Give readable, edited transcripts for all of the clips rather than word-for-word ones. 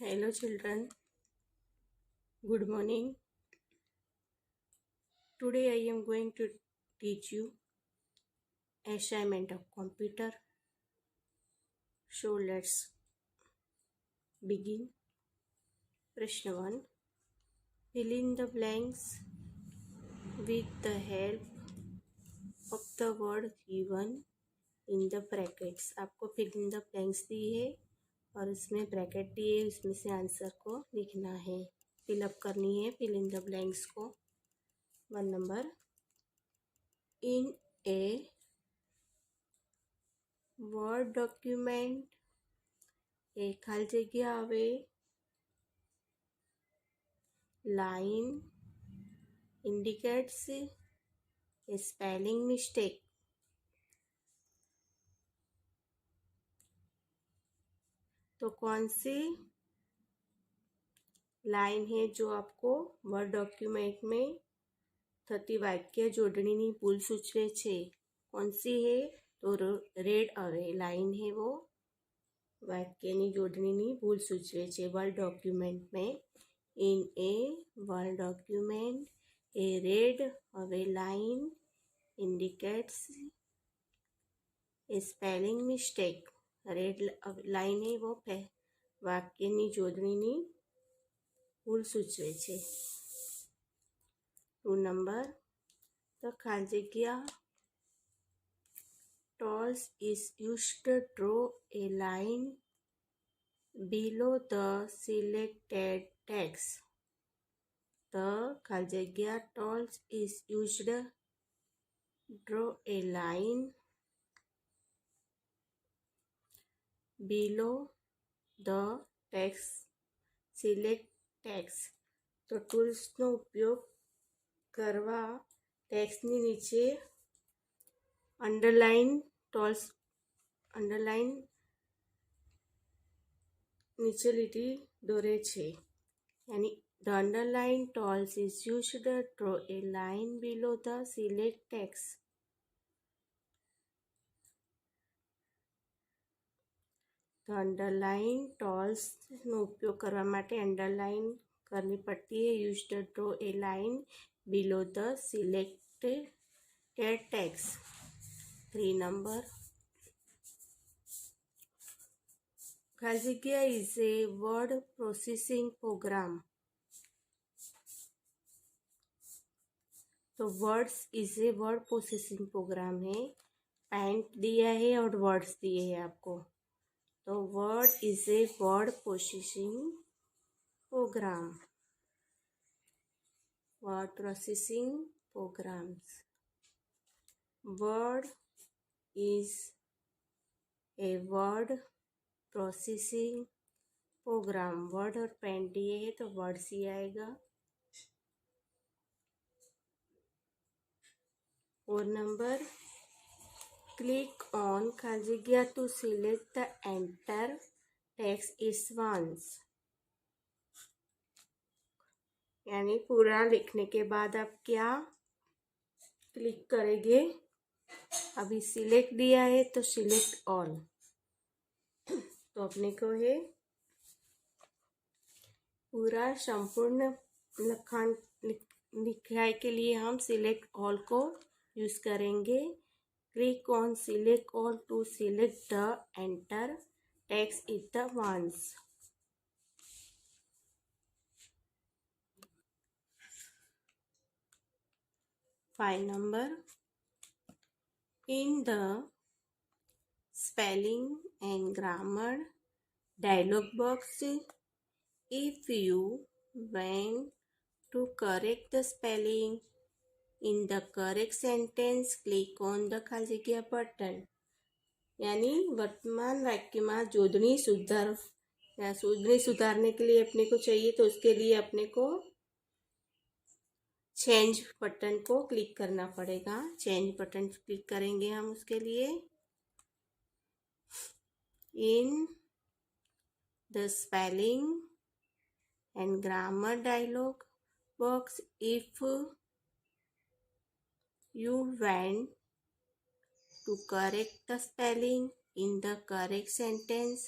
Hello children, good morning. Today I am going to teach you assignment of computer. So let's begin. Question 1. Fill in the blanks with the help of the word given in the brackets. आपको fill in the blanks दी है और उसमें bracket दिए, उसमें से answer को लिखना है, फिलअप करनी है fill in the blanks को. 1 number. In a word document एक खाली जगह આવે, line indicates a spelling mistake. तो कौन सी लाइन है जो आपको વર્ડ ડોક્યુમેન્ટમાં થતી વાક્ય જોડણીની ભૂલ સૂચવે છે? कौन सी है? तो रेड આવે लाइन है वो વાક્યની જોડણીની ભૂલ સૂચવે છે વર્ડ ડોક્યુમેન્ટમાં. In a word document a red હવે line indicates a spelling mistake. Red line है वो વાક્યની જોડણીની ભૂલ સૂચવે છે. 2 number. The ખાલી જગ્યા tools is used to draw a line below the selected text. The ખાલી જગ્યા tools is used to draw a line below the text. Select text. તો ટૂલ્સનો ઉપયોગ કરવા ટેક્સ્ટની નીચે અંડરલાઇન નીચે લીટી દોરે છે. यानी the underline tools is used to draw a line below the select text. The underline tools નો ઉપયોગ કરવા માટે અંડરલાઇન કરવી પડતી है. Used to draw a line below the selected text. 3 number. ખાલી જગ્યા is a word processing program. तो words is a word processing program है. पैंट दिया है और वर्ड्स दिए हैं आपको. तो word is a word processing program. Word processing programs. Word is a word processing program. Word और पैंट दिए है तो वर्ड्स ही आएगा. 4 number. Click on खाली जगह to select the enter text is once. यानी पूरा लिखने के बाद आप क्या क्लिक करेंगे? अभी सिलेक्ट दिया है तो सिलेक्ट ऑल. तो अपने को है पूरा संपूर्ण लिखाई के लिए हम सिलेक्ट ऑल को यूज करेंगे. Click on select all to select the entire text is the ones. 5 number. In the spelling and grammar dialog box, if you want to correct the spelling in the correct sentence, click on the ખાલી જગ્યા button. यानी वर्तमान वाक्य में जोड़नी सुधारने के लिए अपने को चाहिए तो उसके लिए अपने को चेंज बटन को क्लिक करना पड़ेगा. चेंज बटन क्लिक करेंगे हम उसके लिए. In the spelling and grammar dialog box, if you want to correct the spelling in the correct sentence,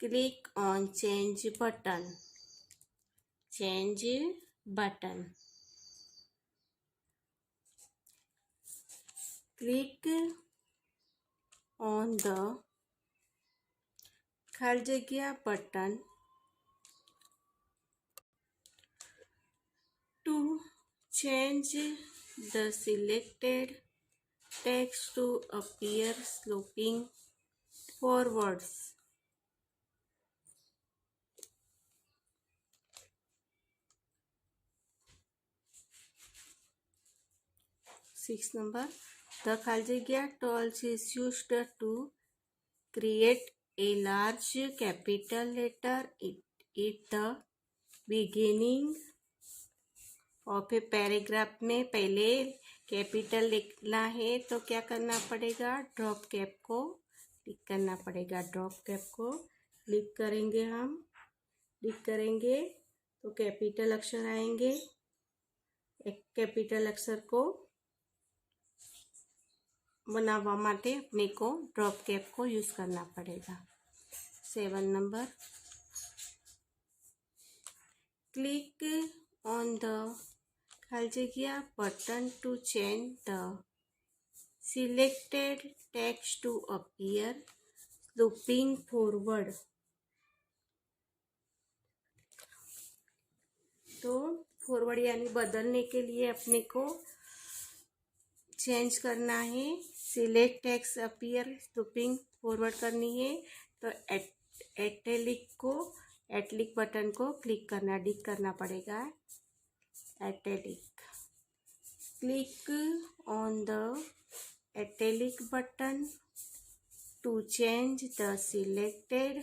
Click on change button. Change button. Click on the खाली जगह button to change the selected text to appear sloping forwards. 6 number. The खाली जगह tools is used to create a large capital letter at the beginning of a paragraph. में पहले capital लिखना है तो क्या करना पड़ेगा? ड्रॉप कैप को क्लिक करना पड़ेगा. ड्रॉप कैप को क्लिक करेंगे हम. क्लिक करेंगे तो कैपिटल अक्षर आएंगे. एक कैपिटल अक्षर को बनावा માટે अपने को ड्रॉप कैप को यूज करना पड़ेगा. 7 नंबर. क्लिक ऑन द खाली जगह button to change the selected text to appear sloping forward. तो फॉरवर्ड यानी बदलने के लिए अपने को चेंज करना है. Select text appear sloping forward करनी है तो एटलिक बटन को क्लिक करना डिक करना पड़ेगा. Italic. Click on the italic button to change the selected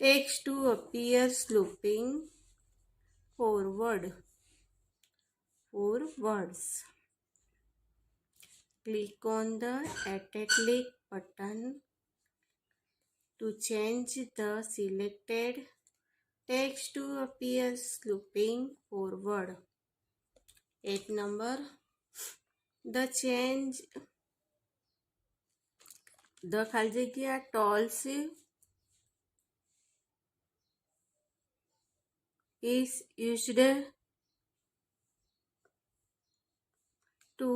text to appear sloping forward. Forwards. Click on the italic button to change the selected text to appear sloping forward. 8 number. The खाली जगह tools is used to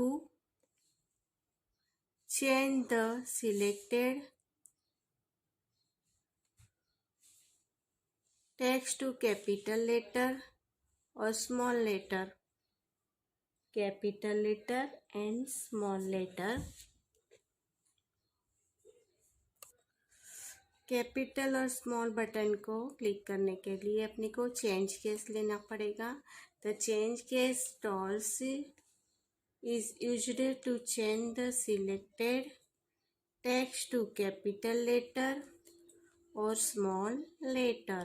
change the selected text to capital letter or small letter. Capital letter and small letter. Capital और small button को click करने के लिए अपने को change case लेना पड़ेगा. The change case tools is used to change the selected text to capital letter or small letter.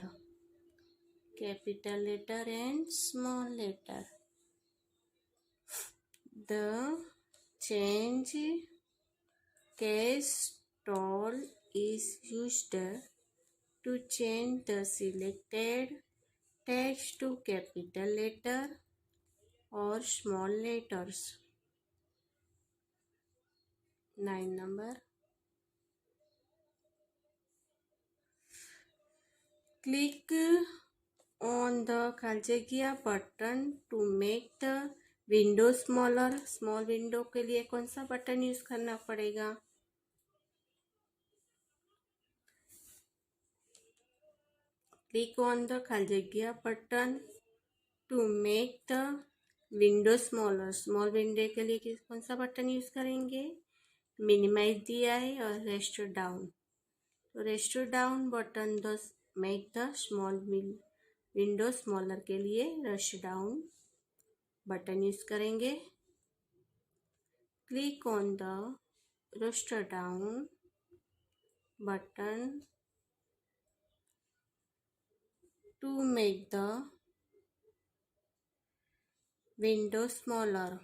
Capital letter and small letter. The change case tool is used to change the selected text to capital letter or small letters. 9 number. Click on the खाली जगह button to make the window smaller. Small window के लिए कौन सा button use करना पड़ेगा? Click on the खाली जगह button to make the window smaller. Small window के लिए कौन सा बटन यूज करेंगे? मिनिमाइज दिया है और रेस्टोर डाउन. तो restore down button the make the small window smaller के लिए रेस्टोर डाउन बटन यूज करेंगे. Click on the restore down button to make the window smaller.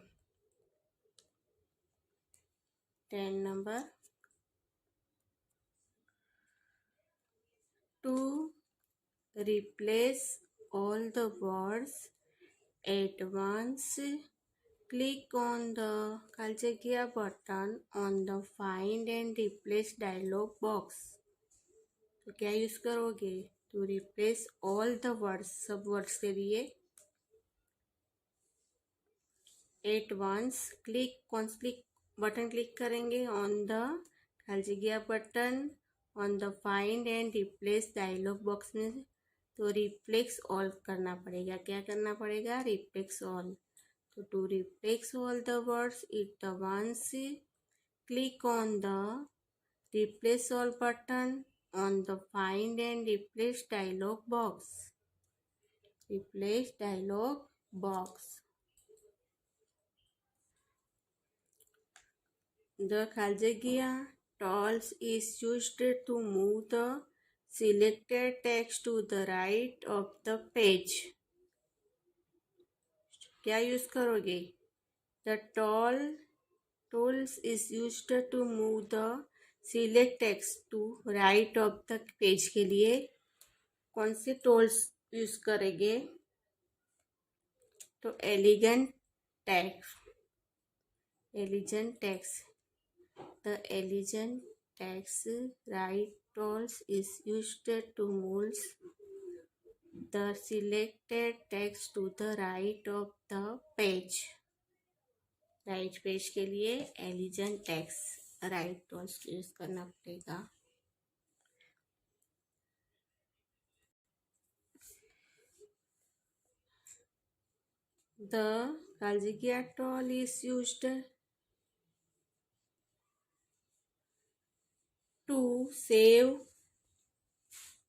10 number. To replace all the words at once, click on the खाली जगह button on the Find and Replace dialog box. तो क्या use करोगे? To replace all the words, सब words के लिए at once click, कौन सा क्लिक बटन क्लिक करेंगे? ऑन द खाली जगह button on the find and replace dialog box में, तो रिप्लेस ऑल करना पड़ेगा। क्या करना पड़ेगा? Replace all. तो to replace all the words it the once click on the replace all button on the find and replace dialog box. Replace dialog box. The Khaljagia tools is used to move the selected text to the right of the page. क्या use करोगे? The tools is used to move the select text to right of the page के लिए कौन से tools use करेंगे? तो elegant text, the elegant text right tools is used to move the selected text to the right of the page. Right page के लिए elegant text right tools use करना पड़ेगा। The Kaljigia tool is used to save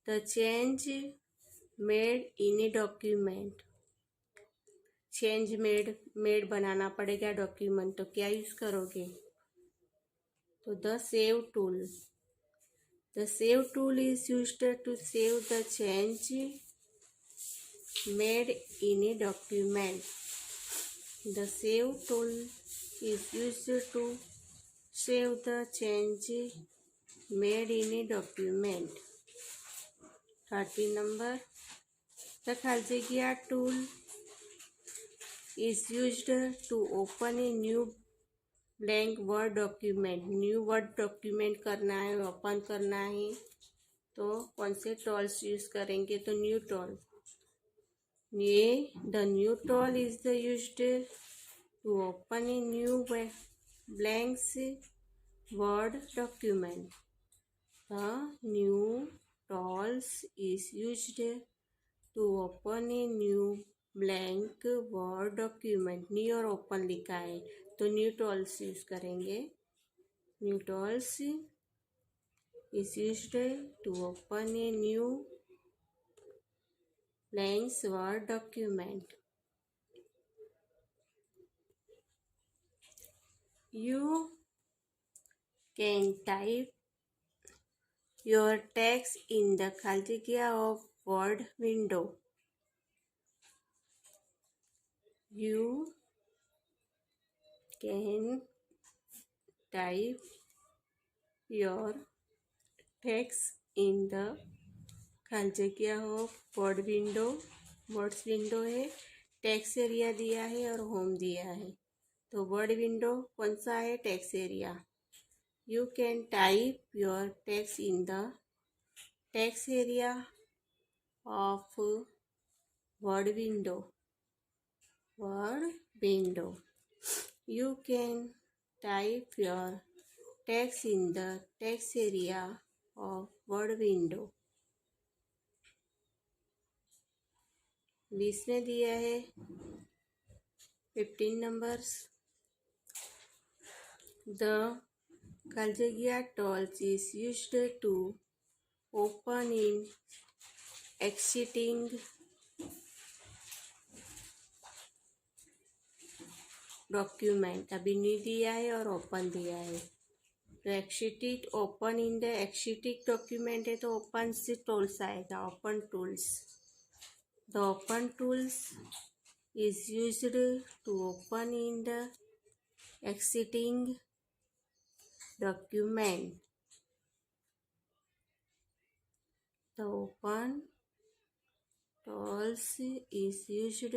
the change made in a document. Change made बनाना पड़ेगा document, तो क्या use करोगे? तो the save tool is used to save the change made in a document. The save tool is used to save the change made in a document. 30 number, the खालजिया tool is used to open a new blank word document। New word document करना है, open करना है, तो कौन से tools use करेंगे? तो न्यू टूल। ये the new tool is the used to open a new blanks word document. The new tools is used to open a new blank word document. New और open लिखा है तो new tools use करेंगे। New tools is used to open a new blank word document. You can type your text in the खालजिया of word window. You can type your text in the खालजिया of word window. Words window है, text area दिया है और home दिया है, तो word window कौन सा है? Text area. You can type your text in the text area of word window. You can type your text in the text area of word window। 20 में दिया है 15 numbers। The Kaljagia tools is used to open in existing document. अभी new दिया है और open दिया है, तो existing open in the existing document है तो ओपन से टूल्स आएगा, open tools. The open tools is used to open in the existing document. The open tools is used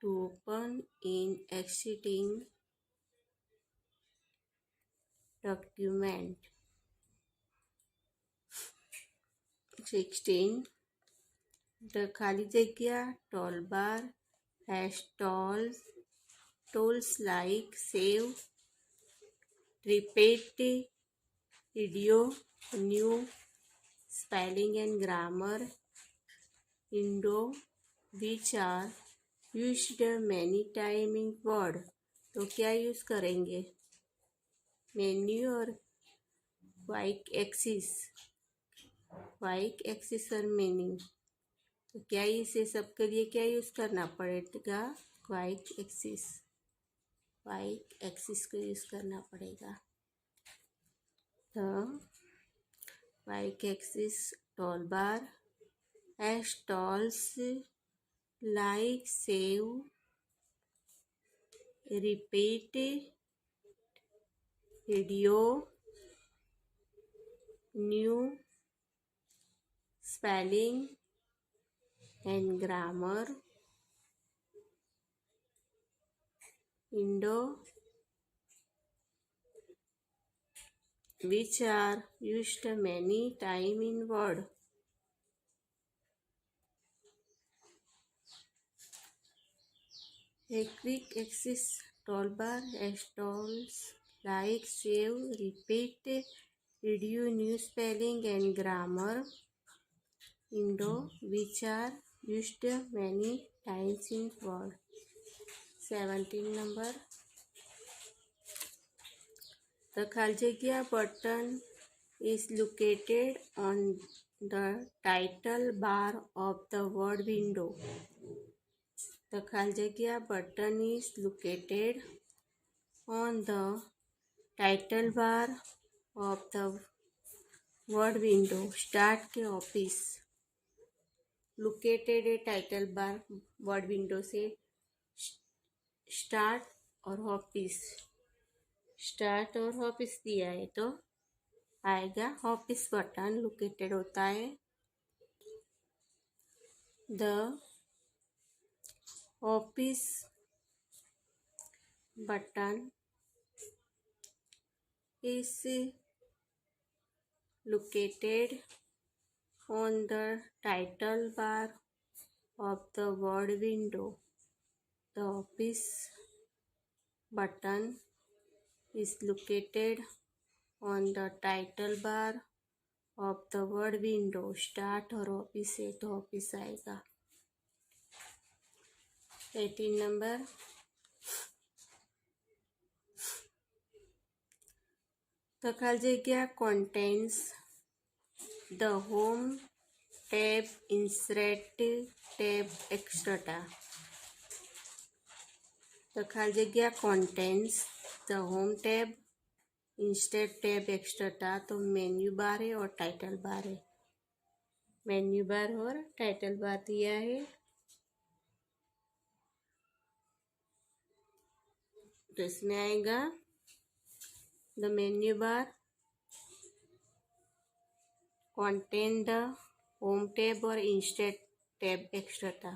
to open in existing document। 16. The खाली जगह toolbar has tools like save, repeat, video, new, spelling and grammar, window, which are used many time in word. तो क्या use करेंगे? Menu और वाइक axis और menu. तो क्या इसे सबके लिए क्या यूज करना पड़ेगा? वाइक एक्सिस को यूज करना पड़ेगा. तो वाइक axis toll bar as tools like save, repeat, video, new, spelling and grammar, window, which are used many time in word. A quick access toolbar has tools like save, repeat, video, new spelling and grammar, window, which are used many times in word. 17 number. The खाली जगह button is located on the title bar of the word window. The खाली जगह button is located on the title bar of the word window. Start के office. Located है title bar word window से. Start और office. Start और office दिया है तो आएगा ऑफिस बटन लोकेटेड होता है. The office button is located on the title bar of the word window. The office button is located on the title bar of the word window. Start और office है तो office आएगा. 18 number. The खाली जगह contains the home tab, insert tab, etc. The खाली जगह contains the home tab, insert tab, etc. तो menu bar है और टाइटल बार है. मेन्यू बार और टाइटल बार दिया है. तो इसमें आएगा the menu bar contain the home tab or insert tab, etc.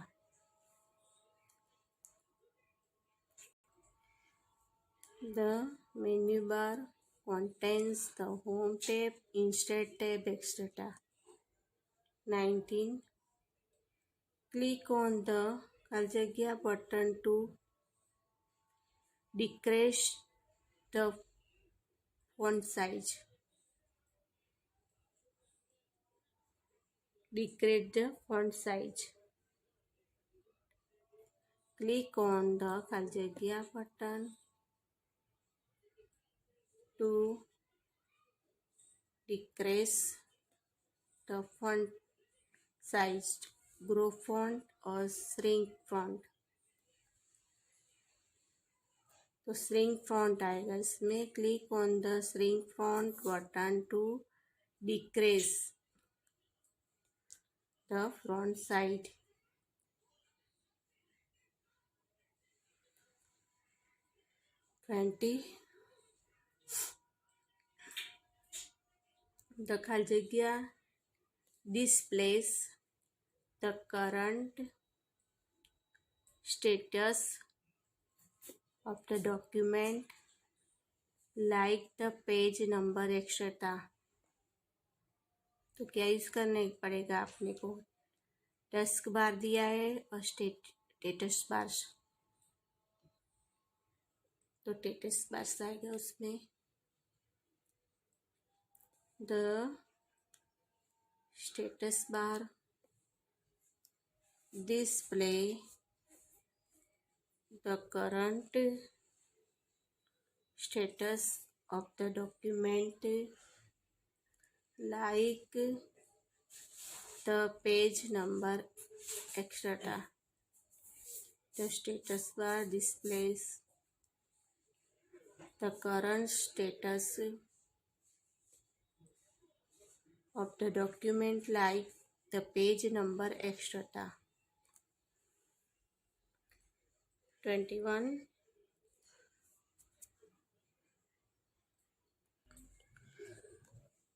The menu bar contains the home tab, insert tab, etc. 19. Click on the खाली जगह button to decrease the font size. Decrease the font size. Click on the खाली जगह button to decrease the font size. Grow font और shrink font. तो shrink font आएगा इसमें. Click on the shrink font button to decrease the font size. The खाली जगह displays the current status of the document like the page number, etc. तो क्या use करने पड़ेगा अपने को, टास्क बार दिया है और स्टेटस बार, तो स्टेटस बार आएगा उसमें the status bar display the current status of the document like the page number etc. The status bar displays the current status of the document like the page number etc. 21.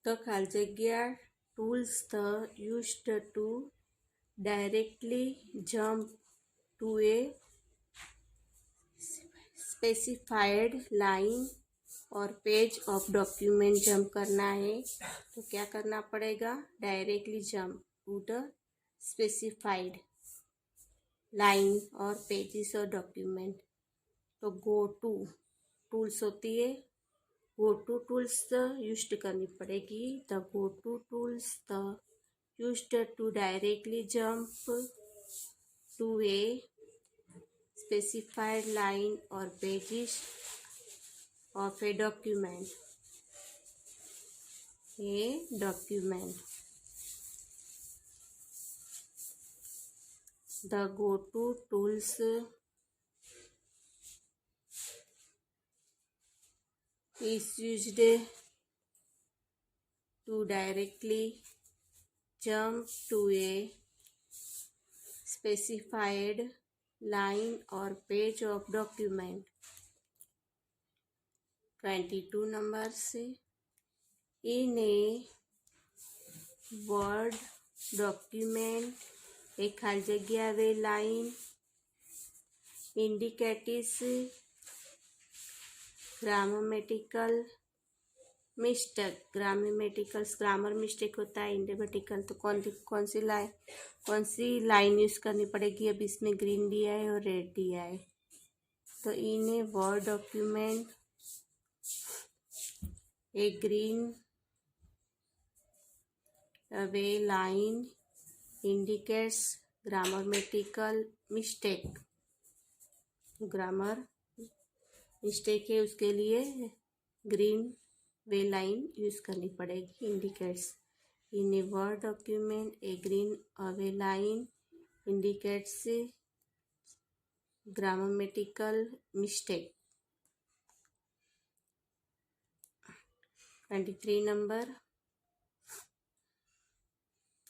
The ખાલી જગ્યા tools the used to directly jump to a specified line और page of document jump करना है तो क्या करना पड़ेगा, directly jump to the specified line और पेजेस और डॉक्यूमेंट। तो गो टू टूल्स होती है, गो टू टूल्स यूज करनी पड़ेगी। The go to tools the use to directly jump to a specified line or pages of a document. The go-to tools is used to directly jump to a specified line or page of document। 22 number से in a word document एक खाली जगह wavy line indicates grammatical mistake, grammar mistake होता है, इंडिमेटिकल तो कौन सी line use करनी पड़ेगी। अब इसमें ग्रीन दिया है और रेड दिया है, तो in a word document a green wavy line indicates grammatical mistake, grammar mistake है उसके लिए ग्रीन वे लाइन यूज करनी पड़ेगी। Indicates in a word document a green wavy line indicates grammatical mistake. 23 number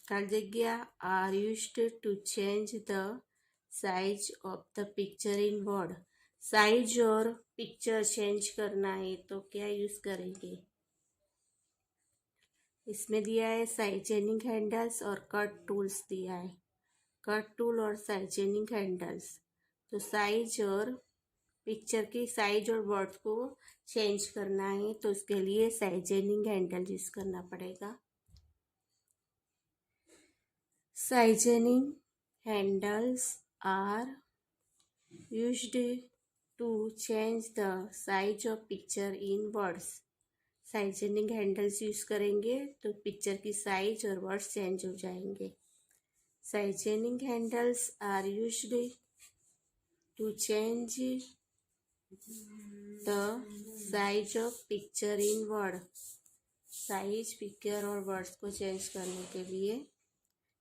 खाली जगह are used to change the size of the picture in word, size और picture change करना है तो क्या use करेंगे। इसमें दिया है साइजेनिंग हैंडल्स और कट टूल्स दिया है, कट टूल और साइजेनिंग हैंडल्स। तो साइज और पिक्चर की साइज और वर्ड्स को चेंज करना है तो उसके लिए साइजेनिंग हैंडल यूज करना पड़ेगा। Sizing handles are used to change the size of picture in words, sizing handles use करेंगे तो पिक्चर की साइज और वर्ड्स चेंज हो जाएंगे। Sizing handles are used to change the size of picture in word, size picture और words को change करने के लिए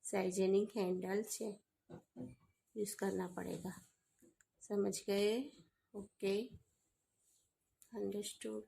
साइजेनिंग हैंडल्स यूज करना पड़ेगा। समझ गए? Okay, understood.